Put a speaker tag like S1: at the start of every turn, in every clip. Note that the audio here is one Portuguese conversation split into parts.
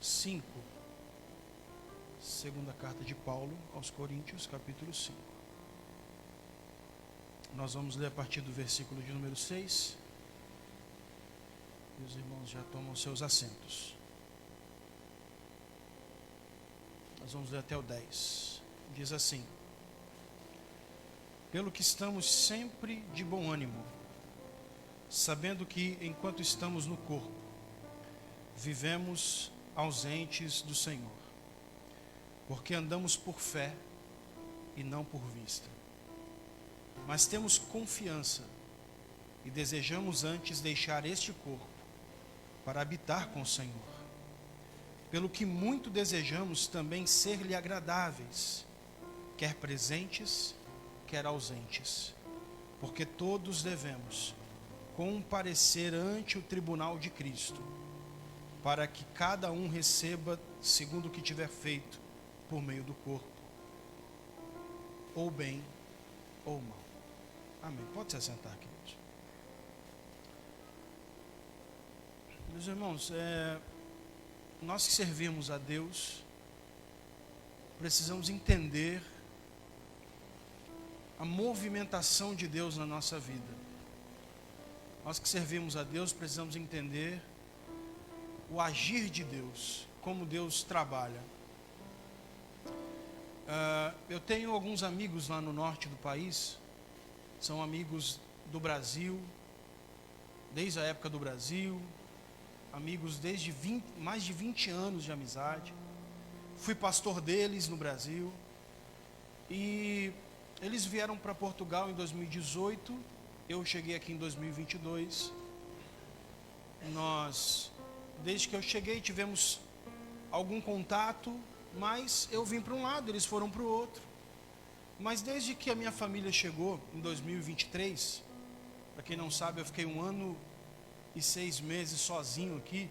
S1: 5. Segunda carta de Paulo aos Coríntios, capítulo 5. Nós vamos ler a partir do versículo de número 6. E os irmãos já tomam seus assentos. Nós vamos ler até o 10. Diz assim: pelo que estamos sempre de bom ânimo, sabendo que, enquanto estamos no corpo, vivemos ausentes do Senhor, porque andamos por fé e não por vista. Mas temos confiança e desejamos antes deixar este corpo para habitar com o Senhor. Pelo que muito desejamos também ser-lhe agradáveis, quer presentes, quer ausentes, porque todos devemos comparecer ante o tribunal de Cristo, para que cada um receba segundo o que tiver feito por meio do corpo, ou bem ou mal. Amém. Pode se assentar, queridos. Meus irmãos, nós que servimos a Deus, precisamos entender a movimentação de Deus na nossa vida. Nós que servimos a Deus, precisamos entender o agir de Deus, como Deus trabalha. Eu tenho alguns amigos lá no norte do país, são amigos do Brasil, desde a época do Brasil, amigos desde mais de 20 anos de amizade. Fui pastor deles no Brasil, e eles vieram para Portugal em 2018, eu cheguei aqui em 2022. Desde que eu cheguei, tivemos algum contato, mas eu vim para um lado, eles foram para o outro. Mas desde que a minha família chegou, em 2023, para quem não sabe, eu fiquei 1 ano e 6 meses sozinho aqui.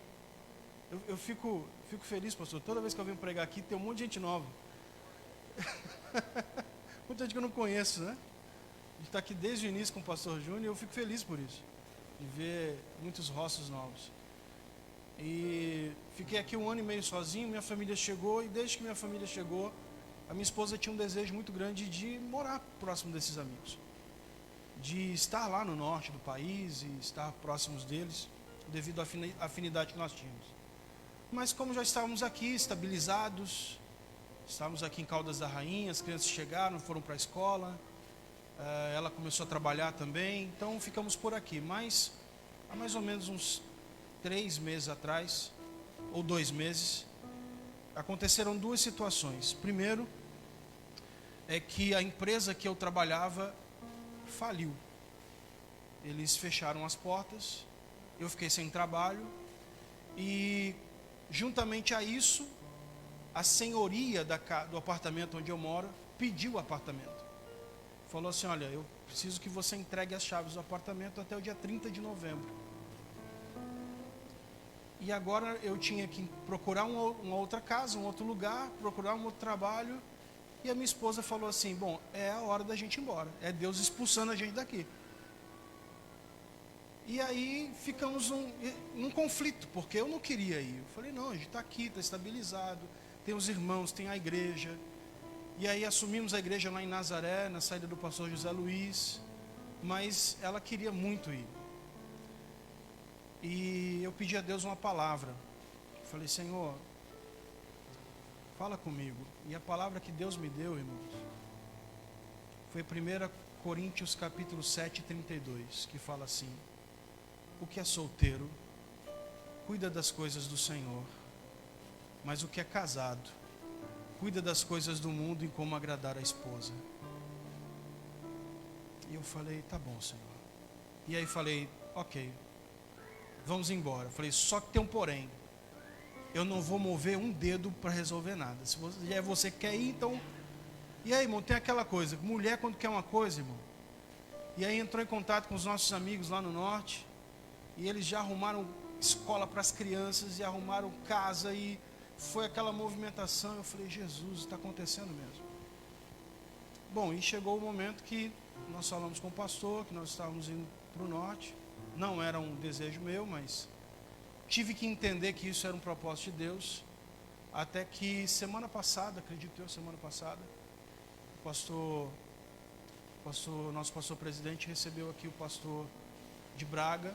S1: Eu fico feliz, pastor, toda vez que eu venho pregar aqui, tem um monte de gente nova. Muita gente que eu não conheço, né? A gente está aqui desde o início com o pastor Júnior, e eu fico feliz por isso, de ver muitos rostos novos. E fiquei aqui 1 ano e meio sozinho, minha família chegou, e desde que minha família chegou, a minha esposa tinha um desejo muito grande de morar próximo desses amigos, de estar lá no norte do país e estar próximos deles, devido à afinidade que nós tínhamos. Mas como já estávamos aqui estabilizados, estávamos aqui em Caldas da Rainha, as crianças chegaram, foram para a escola, ela começou a trabalhar também, então ficamos por aqui. Mas há mais ou menos uns 3 meses atrás, ou 2 meses, aconteceram 2 situações. Primeiro, é que a empresa que eu trabalhava faliu. Eles fecharam as portas, eu fiquei sem trabalho, e juntamente a isso, a senhoria do apartamento onde eu moro pediu o apartamento. Falou assim: olha, eu preciso que você entregue as chaves do apartamento até o dia 30 de novembro. E agora eu tinha que procurar uma outra casa, um outro lugar, procurar um outro trabalho. E a minha esposa falou assim: bom, é a hora da gente ir embora, é Deus expulsando a gente daqui. E aí ficamos num conflito, porque eu não queria ir. Eu falei: não, a gente está aqui, está estabilizado, tem os irmãos, tem a igreja. E aí assumimos a igreja lá em Nazaré, na saída do pastor José Luiz, mas ela queria muito ir. E eu pedi a Deus uma palavra. Eu falei: Senhor, fala comigo. E a palavra que Deus me deu, irmãos, foi 1 Coríntios capítulo 7, 32, que fala assim: o que é solteiro, cuida das coisas do Senhor, mas o que é casado, cuida das coisas do mundo em como agradar a esposa. E eu falei: tá bom, Senhor. E aí falei: ok, vamos embora. Falei: só que tem um porém, eu não vou mover um dedo para resolver nada. Se você quer ir, então... E aí, irmão, tem aquela coisa, mulher quando quer uma coisa, irmão. E aí entrou em contato com os nossos amigos lá no norte, e eles já arrumaram escola para as crianças, e arrumaram casa, e foi aquela movimentação. Eu falei: Jesus, está acontecendo mesmo. Bom, e chegou o momento que nós falamos com o pastor, que nós estávamos indo para o norte. Não era um desejo meu, mas tive que entender que isso era um propósito de Deus. Até que semana passada, acredito eu, semana passada, nosso pastor presidente recebeu aqui o pastor de Braga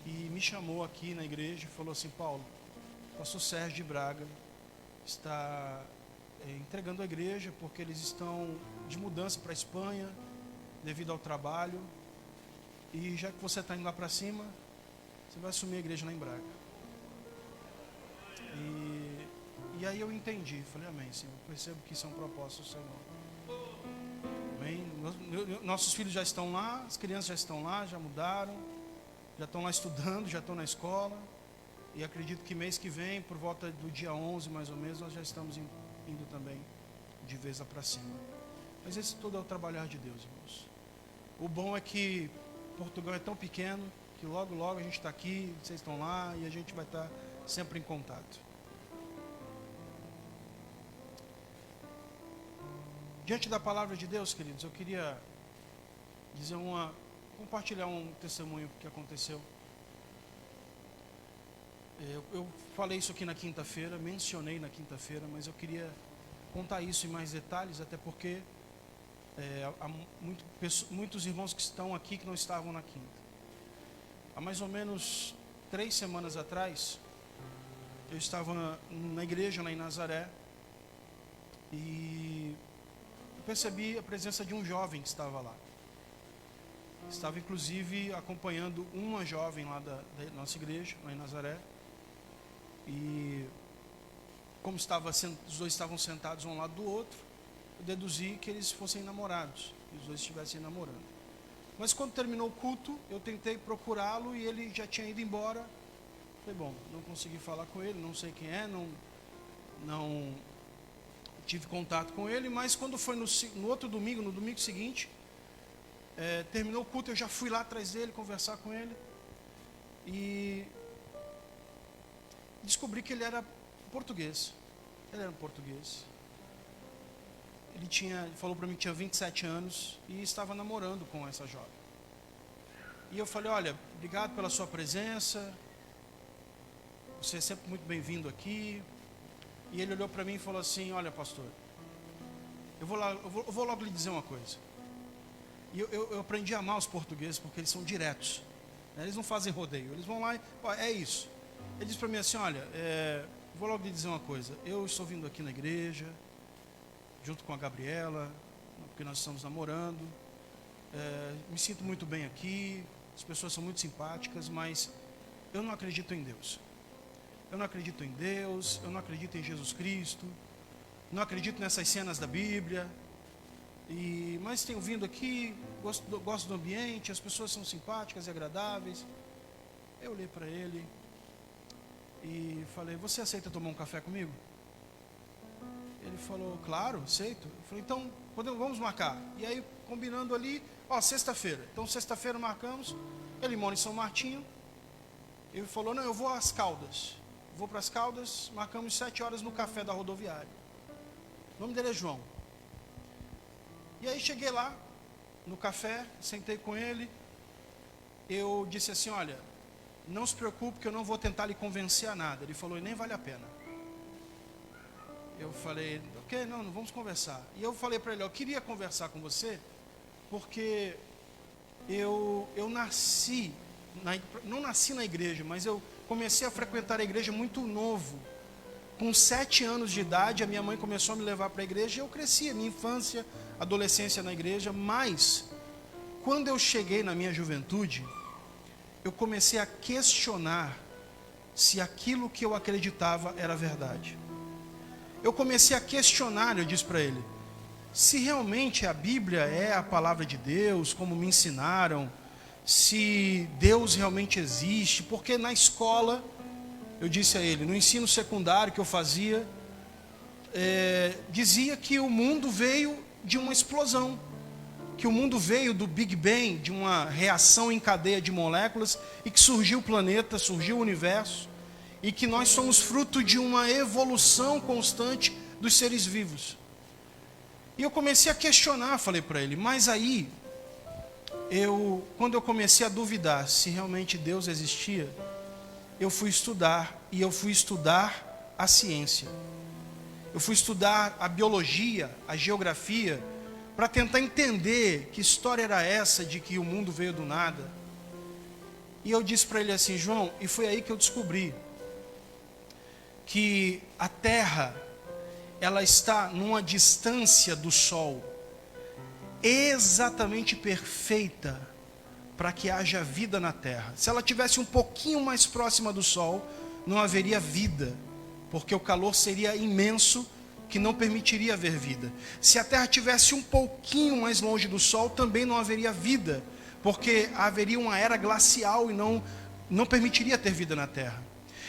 S1: e me chamou aqui na igreja e falou assim: Paulo, o pastor Sérgio de Braga está entregando a igreja porque eles estão de mudança para a Espanha devido ao trabalho, e já que você está indo lá para cima, você vai assumir a igreja lá em Braga. E aí eu entendi, falei: amém, Senhor, eu percebo que isso é um propósito do Senhor. Amém? Nossos filhos já estão lá, as crianças já estão lá, já mudaram, já estão lá estudando, já estão na escola, e acredito que mês que vem, por volta do dia 11 mais ou menos, nós já estamos indo também de vez lá para cima. Mas esse todo é o trabalhar de Deus, irmãos. O bom é que Portugal é tão pequeno que logo logo a gente está aqui, vocês estão lá, e a gente vai estar sempre em contato. Diante da palavra de Deus, queridos, eu queria compartilhar um testemunho que aconteceu. Eu falei isso aqui na quinta-feira, mencionei na quinta-feira, mas eu queria contar isso em mais detalhes, até porque há muitos irmãos que estão aqui que não estavam na quinta. Há mais ou menos 3 semanas atrás, eu estava na igreja lá em Nazaré e eu percebi a presença de um jovem que estava lá. Estava inclusive acompanhando uma jovem lá da nossa igreja, lá em Nazaré. E como os dois estavam sentados um lado do outro, eu deduzi que eles fossem namorados, que os dois estivessem namorando. Mas quando terminou o culto, eu tentei procurá-lo e ele já tinha ido embora. Falei: bom, não consegui falar com ele, não sei quem é, não tive contato com ele. Mas quando foi no outro domingo, no domingo seguinte, terminou o culto, eu já fui lá atrás dele conversar com ele e descobri que ele era português. Ele era um português. Ele falou para mim que tinha 27 anos e estava namorando com essa jovem. E eu falei: olha, obrigado pela sua presença, você é sempre muito bem-vindo aqui. E ele olhou para mim e falou assim: olha, pastor, eu vou logo lhe dizer uma coisa. E eu aprendi a amar os portugueses porque eles são diretos, né? Eles não fazem rodeio, eles vão lá e é isso. Ele disse para mim assim: olha, vou logo lhe dizer uma coisa, eu estou vindo aqui na igreja junto com a Gabriela, porque nós estamos namorando, me sinto muito bem aqui, as pessoas são muito simpáticas, mas eu não acredito em Deus. Eu não acredito em Deus, eu não acredito em Jesus Cristo, não acredito nessas cenas da Bíblia, mas tenho vindo aqui, gosto do ambiente, as pessoas são simpáticas e agradáveis. Eu olhei para ele e falei: você aceita tomar um café comigo? Ele falou: claro, aceito. Eu falei: então, vamos marcar. E aí, combinando ali, sexta-feira. Então, sexta-feira marcamos. Ele mora em São Martinho. Ele falou: não, eu vou às Caldas. Vou para as Caldas, marcamos 7 horas no café da rodoviária. O nome dele é João. E aí cheguei lá, no café, sentei com ele. Eu disse assim: olha, não se preocupe que eu não vou tentar lhe convencer a nada. Ele falou: e nem vale a pena. Eu falei: ok, não vamos conversar. E eu falei para ele: eu queria conversar com você porque eu nasci, não nasci na igreja, mas eu comecei a frequentar a igreja muito novo. Com 7 anos de idade, a minha mãe começou a me levar para a igreja e eu cresci, a minha infância, adolescência na igreja. Mas, quando eu cheguei na minha juventude, eu comecei a questionar se aquilo que eu acreditava era verdade. Eu comecei a questionar, eu disse para ele, se realmente a Bíblia é a palavra de Deus, como me ensinaram, se Deus realmente existe, porque na escola, eu disse a ele, no ensino secundário que eu fazia, dizia que o mundo veio de uma explosão, que o mundo veio do Big Bang, de uma reação em cadeia de moléculas, e que surgiu o planeta, surgiu o universo, e que nós somos fruto de uma evolução constante dos seres vivos. E eu comecei a questionar, falei para ele, mas aí, quando eu comecei a duvidar se realmente Deus existia, eu fui estudar, e eu fui estudar a ciência. Eu fui estudar a biologia, a geografia, para tentar entender que história era essa de que o mundo veio do nada. E eu disse para ele assim, João, e foi aí que eu descobri que a Terra, ela está numa distância do Sol exatamente perfeita para que haja vida na Terra. Se ela tivesse um pouquinho mais próxima do Sol, não haveria vida, porque o calor seria imenso, que não permitiria haver vida. Se a Terra tivesse um pouquinho mais longe do Sol, também não haveria vida, porque haveria uma era glacial e não permitiria ter vida na Terra.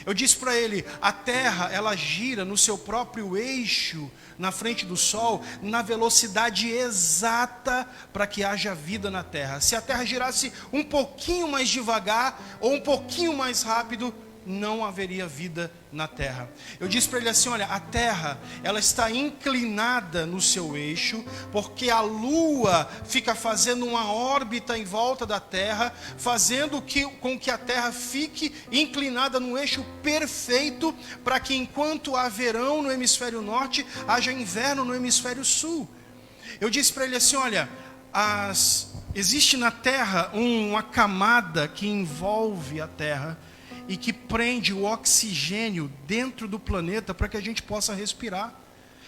S1: Eu disse para ele, a Terra, ela gira no seu próprio eixo, na frente do Sol, na velocidade exata para que haja vida na Terra. Se a Terra girasse um pouquinho mais devagar, ou um pouquinho mais rápido, não haveria vida na Terra. Eu disse para ele assim, olha, a Terra, ela está inclinada no seu eixo, porque a Lua fica fazendo uma órbita em volta da Terra, fazendo com que a Terra fique inclinada no eixo perfeito, para que enquanto há verão no hemisfério norte, haja inverno no hemisfério sul. Eu disse para ele assim, olha, existe na Terra uma camada que envolve a Terra, e que prende o oxigênio dentro do planeta para que a gente possa respirar.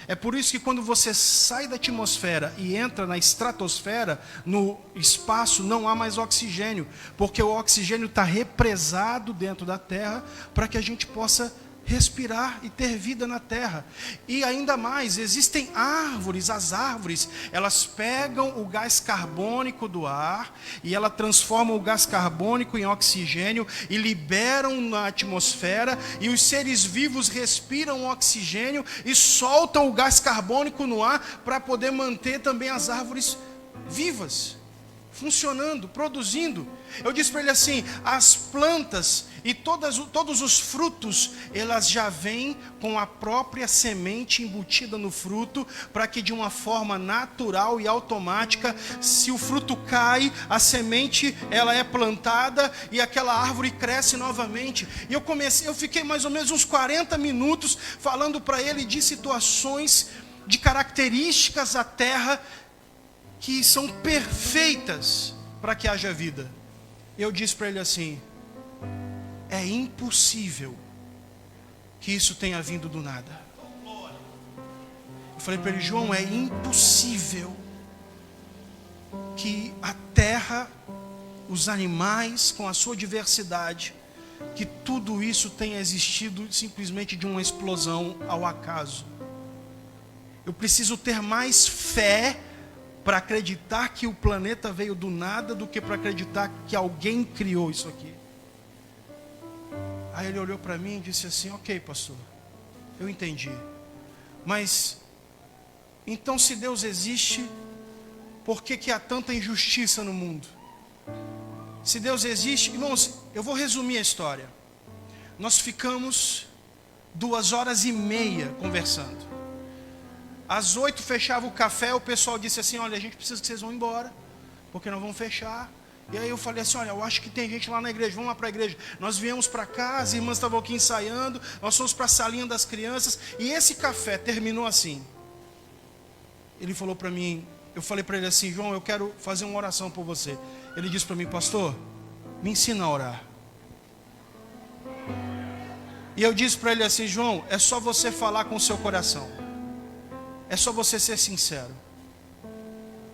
S1: É por isso que quando você sai da atmosfera e entra na estratosfera, no espaço, não há mais oxigênio, porque o oxigênio está represado dentro da Terra para que a gente possa respirar e ter vida na Terra. E ainda mais, existem árvores, as árvores, elas pegam o gás carbônico do ar e ela transforma o gás carbônico em oxigênio e liberam na atmosfera, e os seres vivos respiram o oxigênio e soltam o gás carbônico no ar para poder manter também as árvores vivas, funcionando, produzindo. Eu disse para ele assim, as plantas e todos os frutos, elas já vêm com a própria semente embutida no fruto, para que de uma forma natural e automática, se o fruto cai, a semente ela é plantada e aquela árvore cresce novamente. E eu fiquei mais ou menos uns 40 minutos falando para ele de situações, de características da terra que são perfeitas para que haja vida. Eu disse para ele assim, é impossível que isso tenha vindo do nada. Eu falei para ele, João, é impossível que a terra, os animais com a sua diversidade, que tudo isso tenha existido simplesmente de uma explosão ao acaso. Eu preciso ter mais fé para acreditar que o planeta veio do nada do que para acreditar que alguém criou isso aqui. Aí ele olhou para mim e disse assim, ok, pastor, eu entendi. Mas, então se Deus existe, por que há tanta injustiça no mundo? Se Deus existe, irmãos, eu vou resumir a história. Nós ficamos 2h30 conversando. Às 8 fechava o café, o pessoal disse assim, olha, a gente precisa que vocês vão embora, porque nós vamos fechar. E aí eu falei assim, olha, eu acho que tem gente lá na igreja, vamos lá para a igreja. Nós viemos para cá, as irmãs estavam aqui ensaiando, nós fomos para a salinha das crianças, e esse café terminou assim. Ele falou para mim, eu falei para ele assim, João, eu quero fazer uma oração por você. Ele disse para mim, pastor, me ensina a orar. E eu disse para ele assim, João, é só você falar com o seu coração. É só você ser sincero.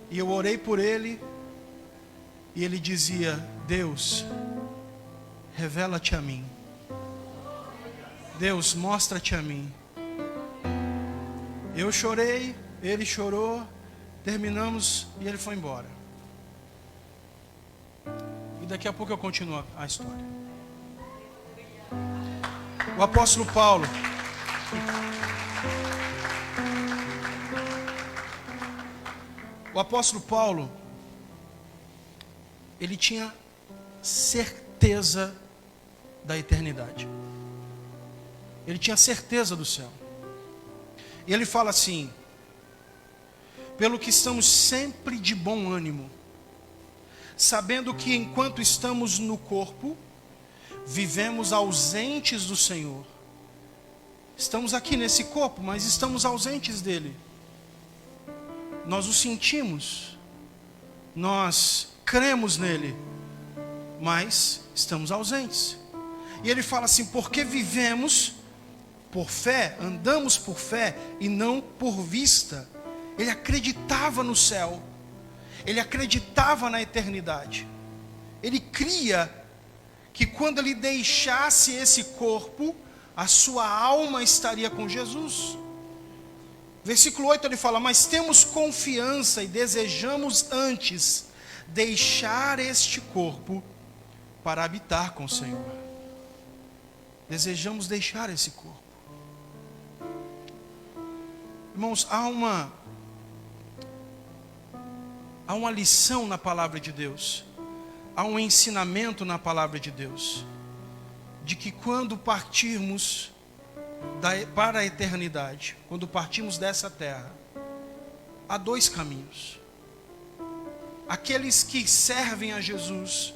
S1: E eu orei por ele, e ele dizia, Deus, revela-te a mim. Deus, mostra-te a mim. Eu chorei, ele chorou, terminamos e ele foi embora. E daqui a pouco eu continuo a história. O apóstolo Paulo, ele tinha certeza da eternidade. Ele tinha certeza do céu. E ele fala assim, pelo que estamos sempre de bom ânimo, sabendo que enquanto estamos no corpo, vivemos ausentes do Senhor, Estamos aqui nesse corpo, mas estamos ausentes dele. Nós o sentimos, nós cremos nele, mas estamos ausentes. E ele fala assim: porque vivemos por fé, andamos por fé e não por vista. Ele acreditava no céu, ele acreditava na eternidade. Ele cria que quando ele deixasse esse corpo, a sua alma estaria com Jesus. Versículo 8 ele fala: mas temos confiança e desejamos antes deixar este corpo para habitar com o Senhor. Desejamos deixar esse corpo. Irmãos, há uma lição na palavra de Deus, há um ensinamento na palavra de Deus, de que quando partirmos para a eternidade, quando partimos dessa terra, há dois caminhos. Aqueles que servem a Jesus,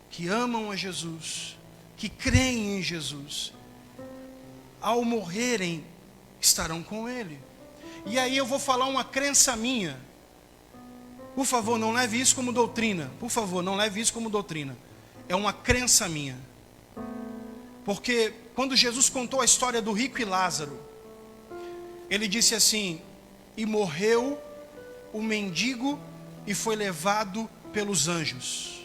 S1: que amam a Jesus, que creem em Jesus, ao morrerem, estarão com Ele. E aí eu vou falar uma crença minha. Por favor, não leve isso como doutrina. Por favor, não leve isso como doutrina. É uma crença minha. Porque quando Jesus contou a história do rico e Lázaro, ele disse assim: e morreu o mendigo e foi levado pelos anjos.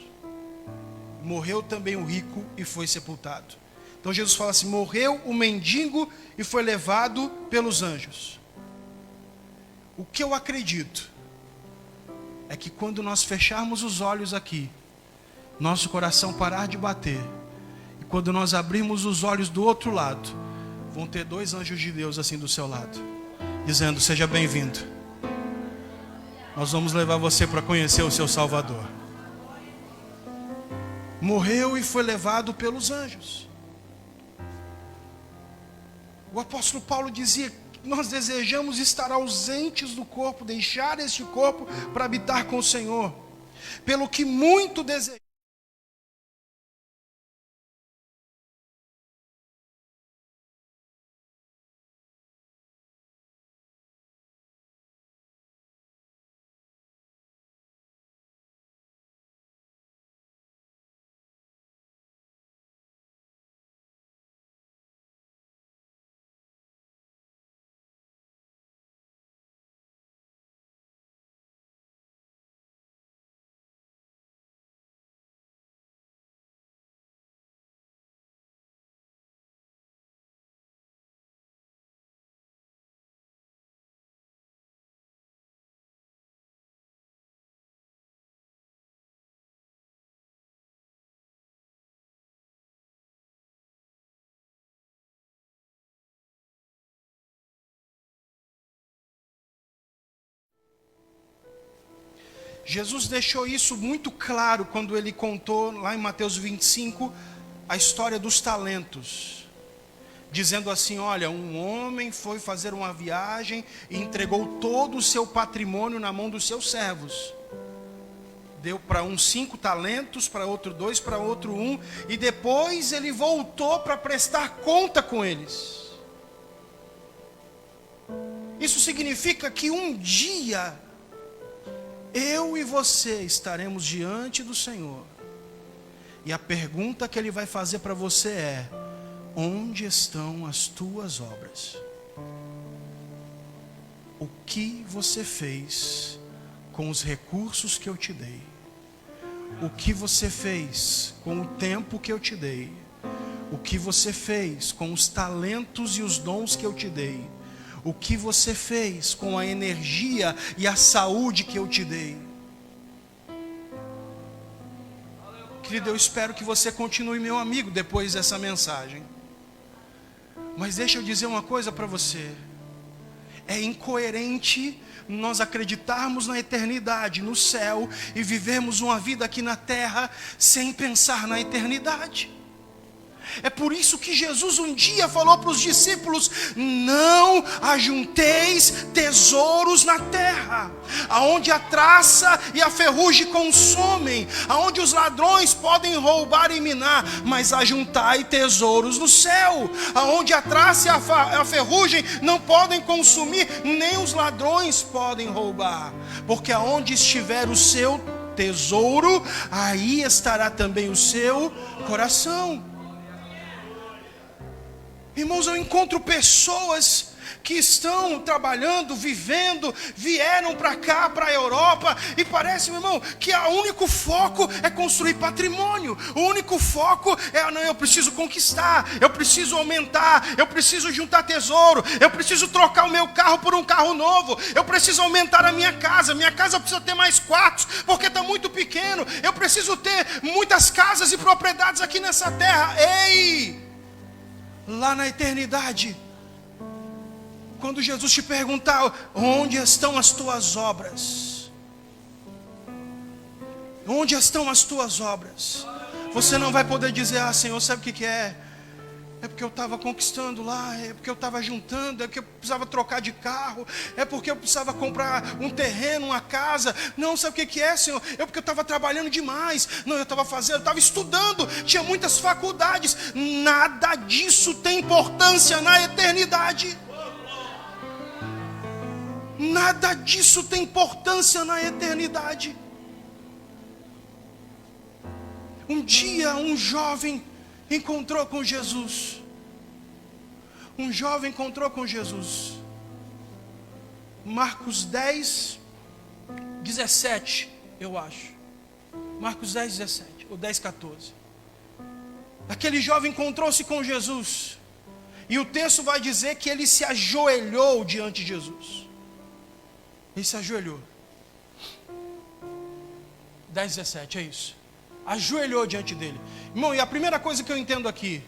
S1: Morreu também o rico e foi sepultado. Então Jesus fala assim: morreu o mendigo e foi levado pelos anjos. O que eu acredito é que quando nós fecharmos os olhos aqui, nosso coração parar de bater, e quando nós abrirmos os olhos do outro lado, vão ter dois anjos de Deus assim do seu lado, dizendo: seja bem-vindo. Nós vamos levar você para conhecer o seu Salvador. Morreu e foi levado pelos anjos. O apóstolo Paulo dizia: nós desejamos estar ausentes do corpo, deixar este corpo para habitar com o Senhor, pelo que muito desejamos. Jesus deixou isso muito claro quando ele contou lá em Mateus 25 a história dos talentos, dizendo assim: olha, um homem foi fazer uma viagem e entregou todo o seu patrimônio na mão dos seus servos. Deu para um 5 talentos, para outro 2, para outro 1, e depois ele voltou para prestar conta com eles. Isso significa que um dia eu e você estaremos diante do Senhor, e a pergunta que Ele vai fazer para você é: onde estão as tuas obras? O que você fez com os recursos que eu te dei? O que você fez com o tempo que eu te dei? O que você fez com os talentos e os dons que eu te dei? O que você fez com a energia e a saúde que eu te dei? Querido, eu espero que você continue meu amigo depois dessa mensagem. Mas deixa eu dizer uma coisa para você. É incoerente nós acreditarmos na eternidade, no céu, e vivermos uma vida aqui na terra sem pensar na eternidade. É por isso que Jesus um dia falou para os discípulos: não ajunteis tesouros na terra, aonde a traça e a ferrugem consomem, aonde os ladrões podem roubar e minar, mas ajuntai tesouros no céu, aonde a traça e a ferrugem não podem consumir, nem os ladrões podem roubar, porque aonde estiver o seu tesouro, aí estará também o seu coração. Irmãos, eu encontro pessoas que estão trabalhando, vivendo, vieram para cá, para a Europa, e parece, meu irmão, que o único foco é construir patrimônio, o único foco é: não, eu preciso conquistar, eu preciso aumentar, eu preciso juntar tesouro, eu preciso trocar o meu carro por um carro novo, eu preciso aumentar a minha casa precisa ter mais quartos, porque está muito pequeno, eu preciso ter muitas casas e propriedades aqui nessa terra. Ei, lá na eternidade, quando Jesus te perguntar: onde estão as tuas obras? Onde estão as tuas obras? Você não vai poder dizer: ah, Senhor, sabe o que é? É porque eu estava conquistando lá, é porque eu estava juntando, é porque eu precisava trocar de carro, é porque eu precisava comprar um terreno, uma casa. Não, sabe o que é, Senhor? É porque eu estava trabalhando demais. Não, eu estava estudando, tinha muitas faculdades. Nada disso tem importância na eternidade. Nada disso tem importância na eternidade. Um dia um jovem encontrou com Jesus. Um jovem encontrou com Jesus. Marcos 10, 17, eu acho. Marcos 10, 17, ou 10, 14. Aquele jovem encontrou-se com Jesus. E o texto vai dizer que ele se ajoelhou diante de Jesus. Ele se ajoelhou. 10, 17, é isso. Ajoelhou diante dele. Irmão, e a primeira coisa que eu entendo aqui: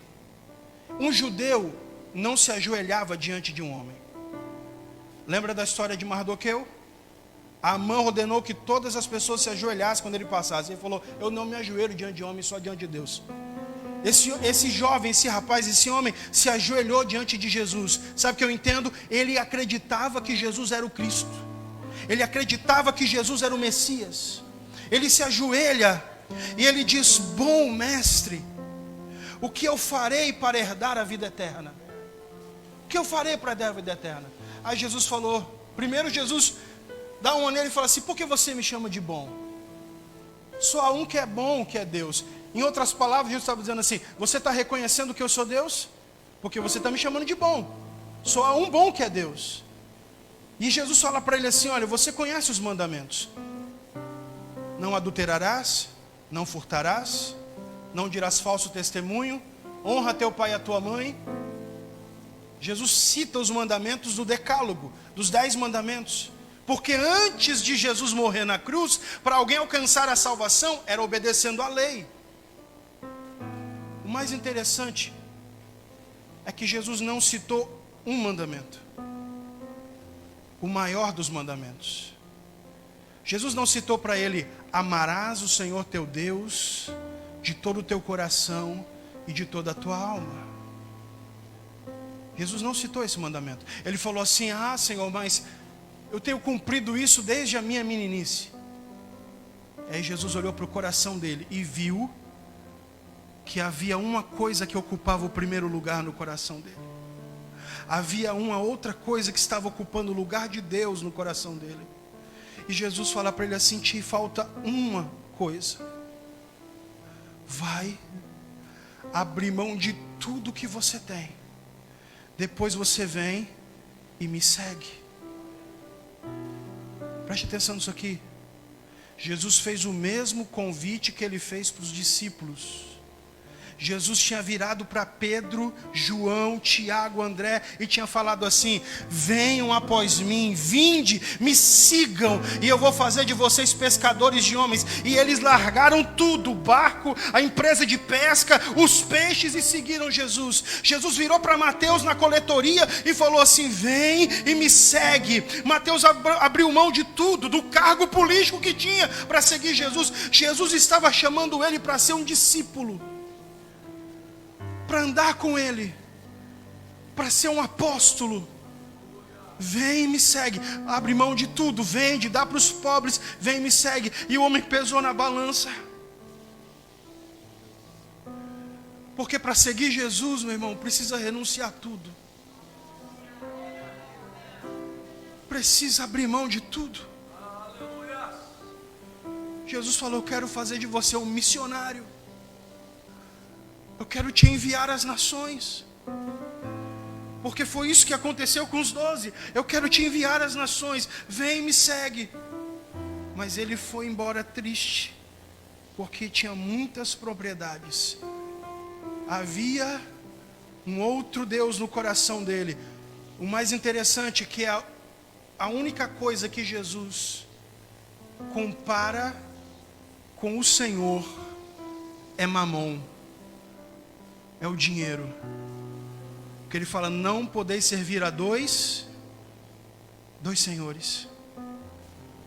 S1: um judeu não se ajoelhava diante de um homem. Lembra da história de Mardoqueu? Amã ordenou que todas as pessoas se ajoelhassem quando ele passasse. Ele falou: eu não me ajoelho diante de homem, só diante de Deus. Esse jovem, esse rapaz, esse homem se ajoelhou diante de Jesus. Sabe o que eu entendo? Ele acreditava que Jesus era o Cristo. Ele acreditava que Jesus era o Messias. Ele se ajoelha e ele diz: bom mestre, o que eu farei para herdar a vida eterna? O que eu farei para herdar a vida eterna? Aí Jesus falou, primeiro Jesus dá uma nele e fala assim: por que você me chama de bom? Só há um que é bom, que é Deus. Em outras palavras, Jesus estava dizendo assim: você está reconhecendo que eu sou Deus? Porque você está me chamando de bom. Só há um bom, que é Deus. E Jesus fala para ele assim: olha, você conhece os mandamentos: não adulterarás, não furtarás, não dirás falso testemunho, honra teu pai e a tua mãe. Jesus cita os mandamentos do decálogo, dos 10 mandamentos. Porque antes de Jesus morrer na cruz, para alguém alcançar a salvação, era obedecendo à lei. O mais interessante é que Jesus não citou um mandamento, o maior dos mandamentos. Jesus não citou para ele: amarás o Senhor teu Deus de todo o teu coração e de toda a tua alma. Jesus não citou esse mandamento. Ele falou assim: ah, Senhor, mas eu tenho cumprido isso desde a minha meninice. Aí Jesus olhou para o coração dele e viu que havia uma coisa que ocupava o primeiro lugar no coração dele. Havia uma outra coisa que estava ocupando o lugar de Deus no coração dele. E Jesus fala para ele assim: te falta uma coisa. Vai abrir mão de tudo que você tem. Depois você vem e me segue. Preste atenção nisso aqui. Jesus fez o mesmo convite que ele fez para os discípulos. Jesus tinha virado para Pedro, João, Tiago, André e tinha falado assim: venham após mim, vinde, me sigam e eu vou fazer de vocês pescadores de homens. E eles largaram tudo, o barco, a empresa de pesca, os peixes, e seguiram Jesus. Jesus virou para Mateus na coletoria e falou assim: vem e me segue. Mateus abriu mão de tudo, do cargo político que tinha, para seguir Jesus. Jesus estava chamando ele para ser um discípulo, para andar com Ele, para ser um apóstolo, vem e me segue. Abre mão de tudo, vende, dá para os pobres, vem e me segue. E o homem pesou na balança. Porque para seguir Jesus, meu irmão, precisa renunciar tudo. Precisa abrir mão de tudo. Jesus falou: eu quero fazer de você um missionário. Eu quero te enviar às nações. Porque foi isso que aconteceu com os 12. Eu quero te enviar às nações. Vem e me segue. Mas ele foi embora triste, porque tinha muitas propriedades. Havia um outro Deus no coração dele. O mais interessante é que a única coisa que Jesus compara com o Senhor é mamon, é o dinheiro. Porque ele fala: não podeis servir a dois senhores.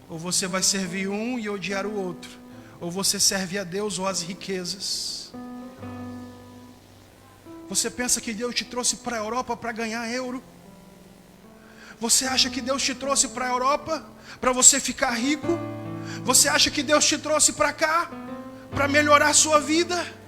S1: Ou você vai servir um e odiar o outro, ou você serve a Deus ou as riquezas. Você pensa que Deus te trouxe para a Europa para ganhar euro? Você acha que Deus te trouxe para a Europa para você ficar rico? Você acha que Deus te trouxe para cá para melhorar a sua vida?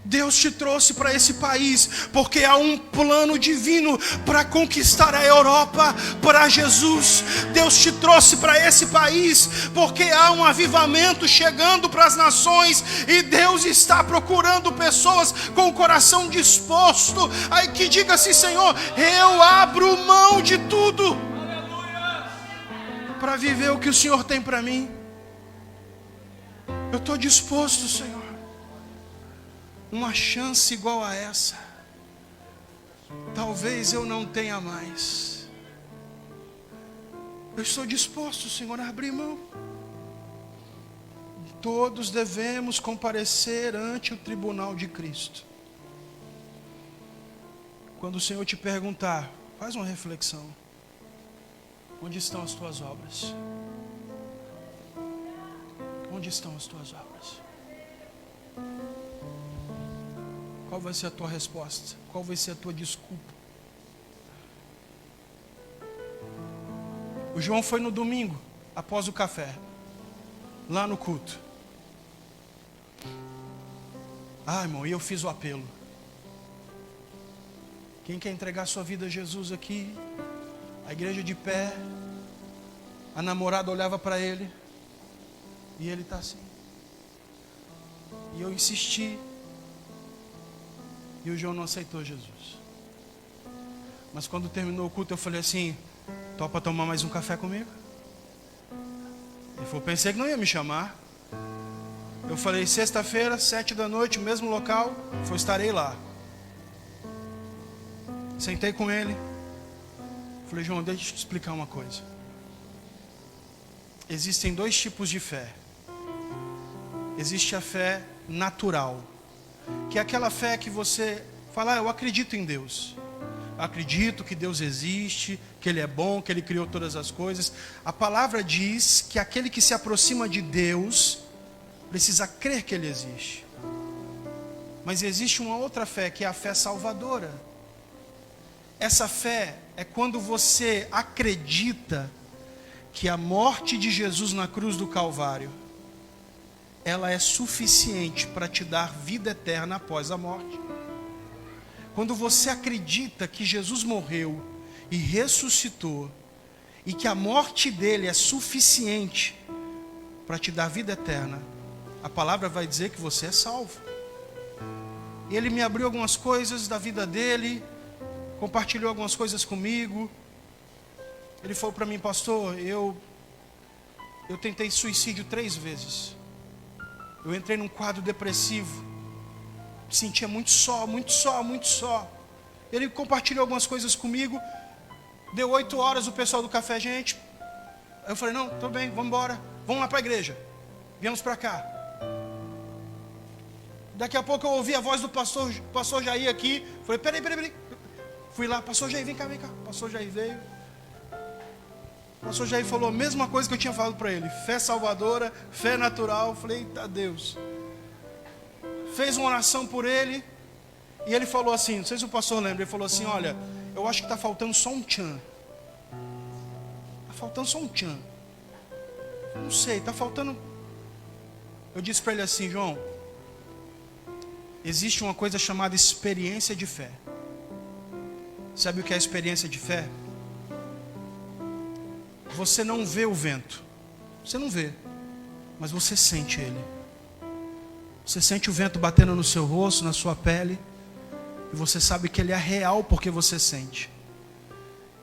S1: Deus te trouxe para esse país porque há um plano divino para conquistar a Europa para Jesus. Deus te trouxe para esse país porque há um avivamento chegando para as nações, e Deus está procurando pessoas com o coração disposto aí que diga assim: Senhor, eu abro mão de tudo para viver o que o Senhor tem para mim. Eu estou disposto, Senhor. Uma chance igual a essa, talvez eu não tenha mais. Eu estou disposto, Senhor, a abrir mão. Todos devemos comparecer ante o tribunal de Cristo. Quando o Senhor te perguntar, faz uma reflexão: onde estão as tuas obras? Onde estão as tuas obras? Qual vai ser a tua resposta? Qual vai ser a tua desculpa? O João foi no domingo, após o café, lá no culto. Irmão, e eu fiz o apelo. Quem quer entregar sua vida a Jesus aqui? A igreja de pé. A namorada olhava para ele, e ele está assim. E eu insisti. E o João não aceitou Jesus. Mas quando terminou o culto, eu falei assim: topa tomar mais um café comigo? Ele falou: pensei que não ia me chamar. Eu falei: sexta-feira, 7 da noite, mesmo local, estarei lá. Sentei com ele. Falei: João, deixa eu te explicar uma coisa. Existem dois tipos de fé. Existe a fé natural, que é aquela fé que você fala: eu acredito em Deus. Acredito que Deus existe, que Ele é bom, que Ele criou todas as coisas. A palavra diz que aquele que se aproxima de Deus precisa crer que Ele existe. Mas existe uma outra fé, que é a fé salvadora. Essa fé é quando você acredita que a morte de Jesus na cruz do Calvário, ela é suficiente para te dar vida eterna após a morte. Quando você acredita que Jesus morreu e ressuscitou, e que a morte dele é suficiente para te dar vida eterna, a palavra vai dizer que você é salvo. E ele me abriu algumas coisas da vida dele, compartilhou algumas coisas comigo. Ele falou para mim: pastor, eu tentei suicídio 3 vezes. Eu entrei num quadro depressivo, me sentia muito só. Ele compartilhou algumas coisas comigo. Deu 8 horas, o pessoal do café: gente. Eu falei: não, tudo bem, vamos embora, vamos lá para a igreja. Viemos para cá. Daqui a pouco eu ouvi a voz do pastor Jair aqui. Falei: peraí. Fui lá: pastor Jair, vem cá. Pastor Jair veio. O pastor Jair falou a mesma coisa que eu tinha falado para ele: fé salvadora, fé natural. Falei: eita Deus. Fez uma oração por ele. E ele falou assim, não sei se o pastor lembra, ele falou assim, olha, eu acho que está faltando só um tchan. Está faltando só um tchan. Não sei, está faltando... Eu disse para ele assim, João, existe uma coisa chamada experiência de fé. Sabe o que é experiência de fé? Você não vê o vento. Você não vê, mas você sente ele. Você sente o vento batendo no seu rosto, na sua pele, e você sabe que ele é real porque você sente.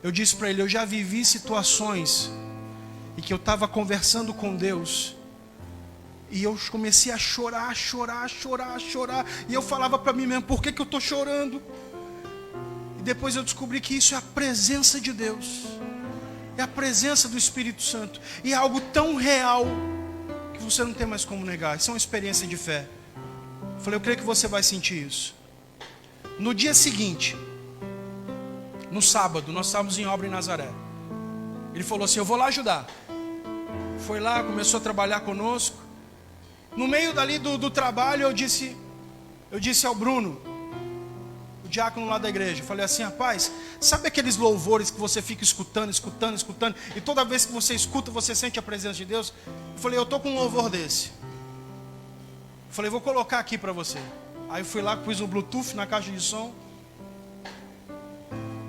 S1: Eu disse para ele, eu já vivi situações em que eu estava conversando com Deus, e eu comecei a chorar, e eu falava para mim mesmo, por que eu estou chorando? E depois eu descobri que isso é a presença de Deus, é a presença do Espírito Santo, e é algo tão real, que você não tem mais como negar. Isso é uma experiência de fé. Eu falei, eu creio que você vai sentir isso. No dia seguinte, no sábado, nós estávamos em obra em Nazaré. Ele falou assim, eu vou lá ajudar. Foi lá, começou a trabalhar conosco. No meio dali do trabalho, eu disse ao Bruno, o diácono lá da igreja, eu falei assim, rapaz, sabe aqueles louvores que você fica escutando, e toda vez que você escuta, você sente a presença de Deus? Eu falei, eu estou com um louvor desse. Eu falei, vou colocar aqui para você. Aí eu fui lá, pus um Bluetooth na caixa de som.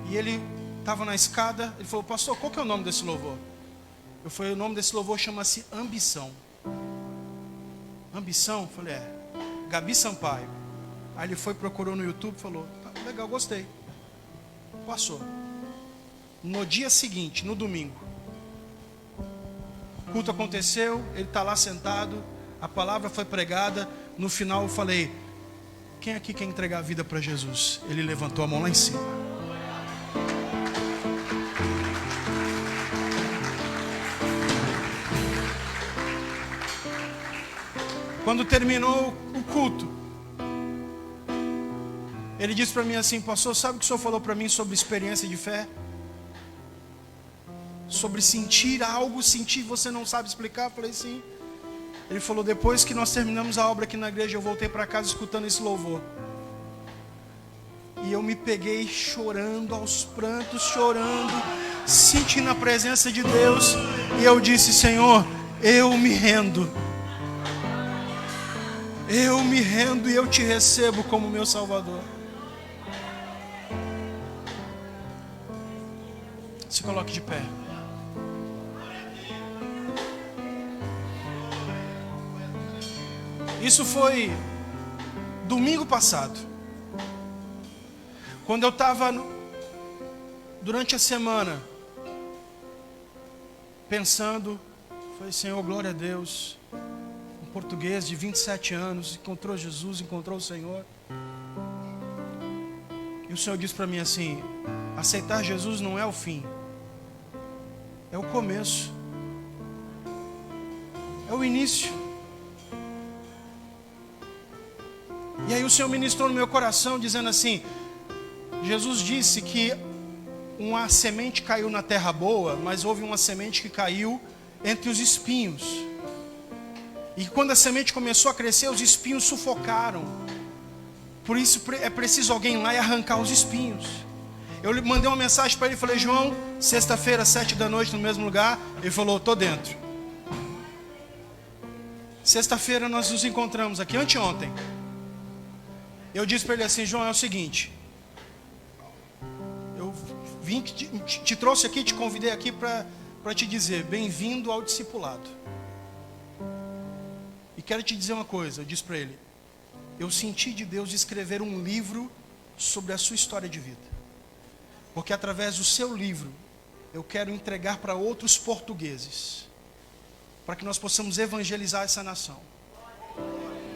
S1: E ele estava na escada. Ele falou, pastor, qual que é o nome desse louvor? Eu falei, o nome desse louvor chama-se Ambição. Ambição? Eu falei, Gabi Sampaio. Aí ele foi, procurou no YouTube, falou, tá, legal, gostei. Passou. No dia seguinte, no domingo, o culto aconteceu, ele está lá sentado, a palavra foi pregada. No final eu falei, quem aqui quer entregar a vida para Jesus? Ele levantou a mão lá em cima. Quando terminou o culto, ele disse para mim assim, pastor, sabe o que o senhor falou para mim sobre experiência de fé? Sobre sentir algo, sentir, você não sabe explicar? Eu falei, sim. Ele falou, depois que nós terminamos a obra aqui na igreja, eu voltei para casa escutando esse louvor. E eu me peguei chorando, aos prantos, chorando, sentindo a presença de Deus. E eu disse, Senhor, eu me rendo. Eu me rendo e eu te recebo como meu Salvador. Se coloque de pé. Isso foi domingo passado. Quando eu estava durante a semana pensando, falei, Senhor, glória a Deus. Um português de 27 anos encontrou Jesus, encontrou o Senhor. E o Senhor disse para mim assim, aceitar Jesus não é o fim, é o começo, é o início. E aí o Senhor ministrou no meu coração dizendo assim, Jesus disse que uma semente caiu na terra boa, mas houve uma semente que caiu entre os espinhos. E quando a semente começou a crescer, os espinhos sufocaram. Por isso é preciso alguém lá e arrancar os espinhos. Eu mandei uma mensagem para ele e falei, João, sexta-feira, 7 da noite, no mesmo lugar. Ele falou, estou dentro. Sexta-feira nós nos encontramos aqui, anteontem. Eu disse para ele assim, João, é o seguinte, eu vim, te trouxe aqui, te convidei aqui para te dizer, bem-vindo ao discipulado. E quero te dizer uma coisa, eu disse para ele, eu senti de Deus de escrever um livro sobre a sua história de vida. Porque através do seu livro, eu quero entregar para outros portugueses, para que nós possamos evangelizar essa nação.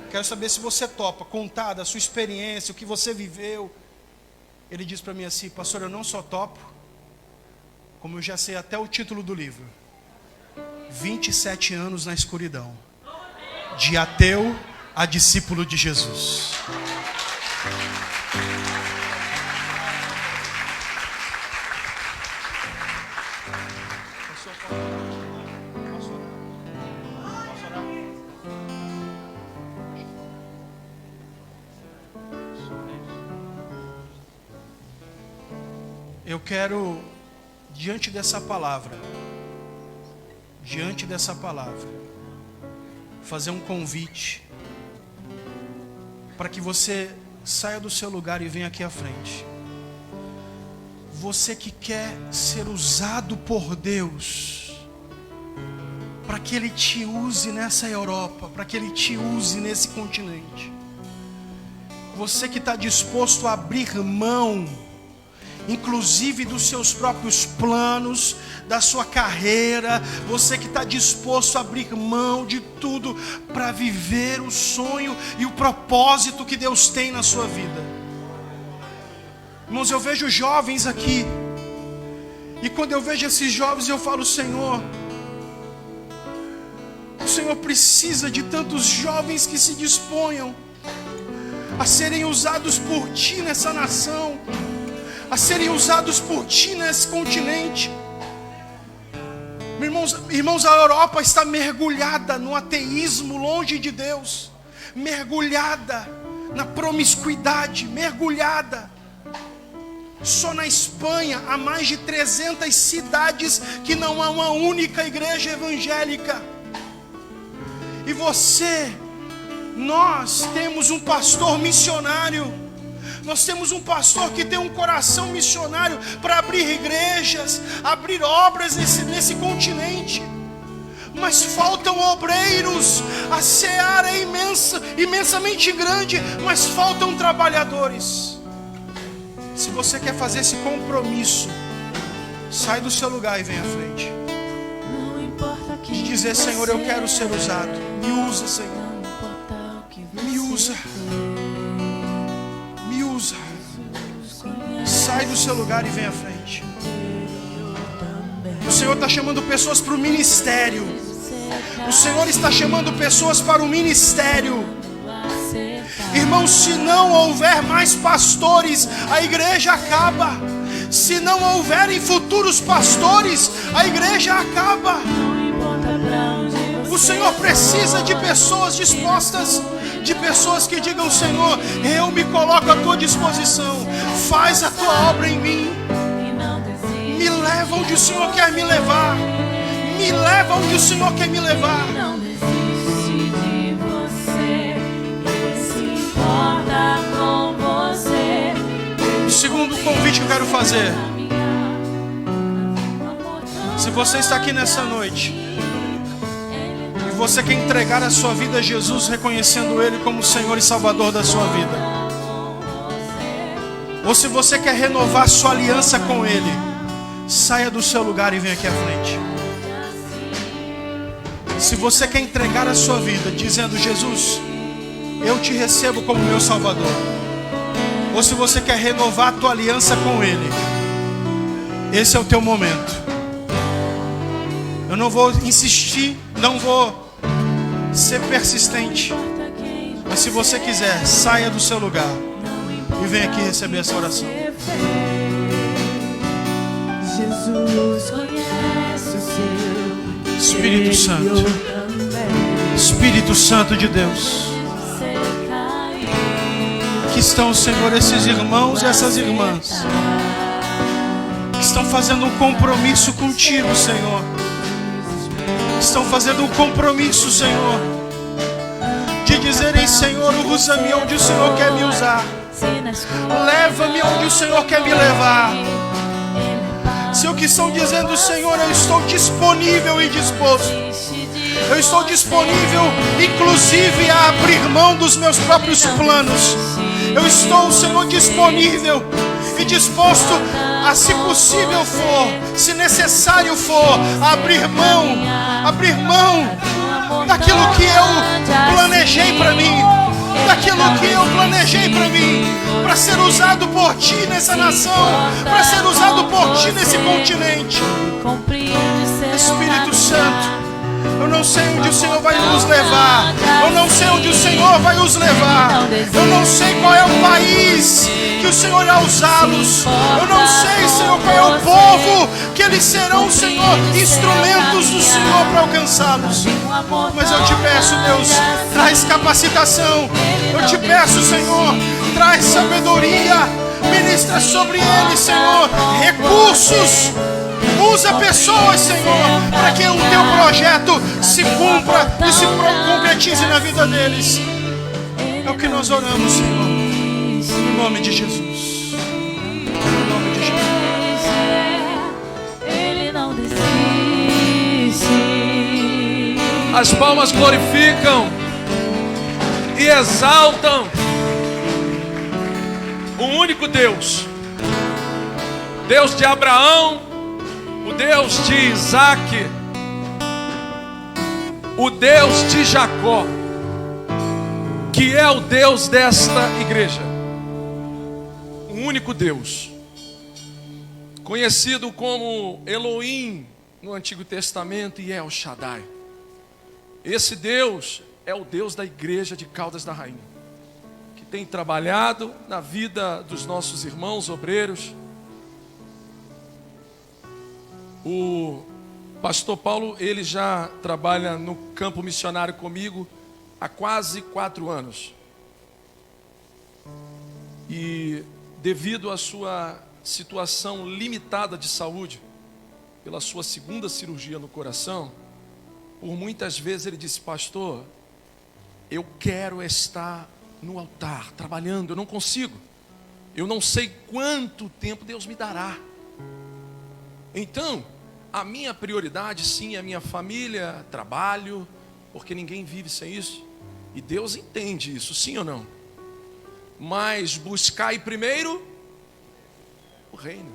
S1: Quero saber se você topa contar da sua experiência, o que você viveu. Ele disse para mim assim, pastor, eu não só topo, como eu já sei até o título do livro. 27 anos na escuridão. De ateu a discípulo de Jesus. eu quero, diante dessa palavra, fazer um convite para que você saia do seu lugar e venha aqui à frente. Você que quer ser usado por Deus, para que Ele te use nessa Europa, para que Ele te use nesse continente. Você que está disposto a abrir mão, inclusive dos seus próprios planos, da sua carreira. Você que está disposto a abrir mão de tudo para viver o sonho e o propósito que Deus tem na sua vida. Irmãos, eu vejo jovens aqui, e quando eu vejo esses jovens eu falo: Senhor, o Senhor precisa de tantos jovens que se disponham a serem usados por Ti nessa nação, a serem usados por Ti nesse continente. Irmãos, a Europa está mergulhada no ateísmo, longe de Deus, mergulhada na promiscuidade, mergulhada. Só na Espanha há mais de 300 cidades que não há uma única igreja evangélica. E nós temos um pastor missionário. Nós temos um pastor que tem um coração missionário para abrir igrejas, abrir obras nesse continente. Mas faltam obreiros. A seara é imensamente grande, mas faltam trabalhadores. Se você quer fazer esse compromisso, sai do seu lugar e vem à frente. De dizer: Senhor, eu quero ser usado. Me usa, Senhor. Me usa. Me usa. Sai do seu lugar e vem à frente. O Senhor está chamando pessoas para o ministério. O Senhor está chamando pessoas para o ministério. Irmãos, se não houver mais pastores, a igreja acaba. Se não houverem futuros pastores, a igreja acaba. O Senhor precisa de pessoas dispostas, de pessoas que digam: Senhor, eu me coloco à tua disposição, faz a tua obra em mim, me leva onde o Senhor quer me levar, me leva onde o Senhor quer me levar.
S2: Não desiste de você, Ele se importa com você.
S1: O segundo convite que eu quero fazer: se você está aqui nessa noite e você quer entregar a sua vida a Jesus, reconhecendo Ele como Senhor e Salvador da sua vida, ou se você quer renovar sua aliança com Ele, saia do seu lugar e venha aqui à frente. Se você quer entregar a sua vida dizendo: Jesus, eu te recebo como meu Salvador, ou se você quer renovar a tua aliança com Ele, esse é o teu momento. Eu não vou insistir, não vou ser persistente, mas se você quiser, saia do seu lugar e venha aqui receber essa oração.
S2: Jesus conhece o seu
S1: Espírito Santo, Espírito Santo de Deus, aqui estão, Senhor, esses irmãos e essas irmãs que estão fazendo um compromisso contigo, Senhor. Estão fazendo um compromisso, Senhor, de dizerem: Senhor, usa-me onde o Senhor quer me usar, leva-me onde o Senhor quer me levar. Se o que estão dizendo: Senhor, eu estou disponível e disposto, eu estou disponível inclusive a abrir mão dos meus próprios planos. Eu estou, Senhor, disponível e disposto a, se possível for, se necessário for, a abrir mão daquilo que eu planejei para mim, para ser usado por Ti nessa nação, para ser usado por Ti nesse continente. Espírito Santo, eu não sei onde o Senhor vai nos levar, eu não sei onde o Senhor vai os levar, eu não sei qual é o país que o Senhor irá usá-los, eu não sei, Senhor, qual é o povo que eles serão, Senhor, instrumentos do Senhor para alcançá-los. Mas eu te peço, Deus, traz capacitação, eu te peço, Senhor, traz sabedoria, Ministra sobre ele, Senhor, recursos. Usa pessoas, Senhor, para que o teu projeto se cumpra e se concretize na vida deles. É o que nós oramos, Senhor, em nome de Jesus. Em nome de Jesus.
S2: Ele não desiste.
S3: As palmas glorificam e exaltam o único Deus, Deus de Abraão, o Deus de Isaac, o Deus de Jacó, que é o Deus desta igreja. Um único Deus, conhecido como Elohim no Antigo Testamento e El Shaddai. Esse Deus é o Deus da igreja de Caldas da Rainha, que tem trabalhado na vida dos nossos irmãos obreiros. O pastor Paulo, ele já trabalha no campo missionário comigo há quase 4 anos. E devido à sua situação limitada de saúde, pela sua 2ª cirurgia no coração, por muitas vezes ele disse: pastor, eu quero estar no altar, trabalhando, eu não consigo. Eu não sei quanto tempo Deus me dará. Então, a minha prioridade, sim, é a minha família, trabalho, porque ninguém vive sem isso. E Deus entende isso, sim ou não? Mas buscai primeiro o reino.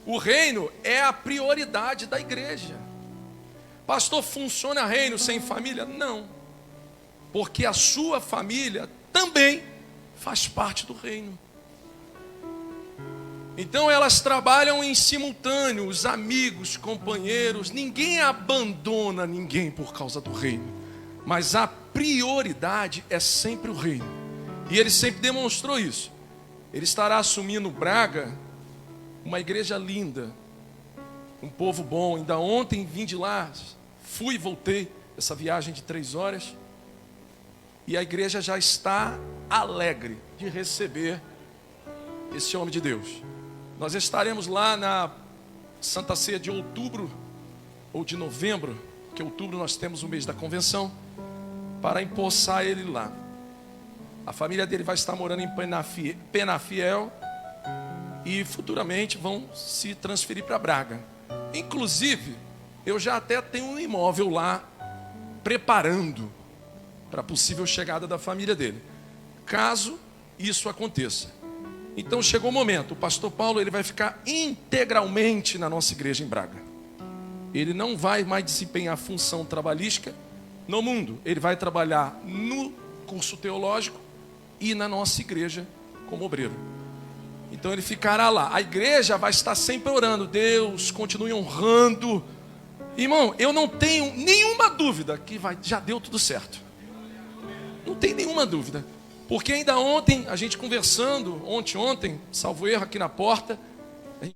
S3: O reino é a prioridade da igreja. Pastor, funciona reino sem família? Não. Porque a sua família também faz parte do reino. Então elas trabalham em simultâneo, os amigos, companheiros, ninguém abandona ninguém por causa do reino. Mas a prioridade é sempre o reino. E ele sempre demonstrou isso. Ele estará assumindo Braga, uma igreja linda, um povo bom. Ainda ontem vim de lá, fui e voltei, essa viagem de 3 horas. E a igreja já está alegre de receber esse homem de Deus. Nós estaremos lá na Santa Ceia de outubro ou de novembro, porque outubro nós temos o mês da convenção, para empossar ele lá. A família dele vai estar morando em Penafiel e futuramente vão se transferir para Braga. Inclusive, eu já até tenho um imóvel lá preparando para a possível chegada da família dele, caso isso aconteça. Então chegou o momento, o pastor Paulo ele vai ficar integralmente na nossa igreja em Braga. Ele não vai mais desempenhar função trabalhística no mundo. Ele vai trabalhar no curso teológico e na nossa igreja como obreiro. Então ele ficará lá. A igreja vai estar sempre orando. Deus, continue honrando. Irmão, eu não tenho nenhuma dúvida que já deu tudo certo. Não tem nenhuma dúvida. Porque ainda ontem, a gente conversando, ontem, salvo erro aqui na porta,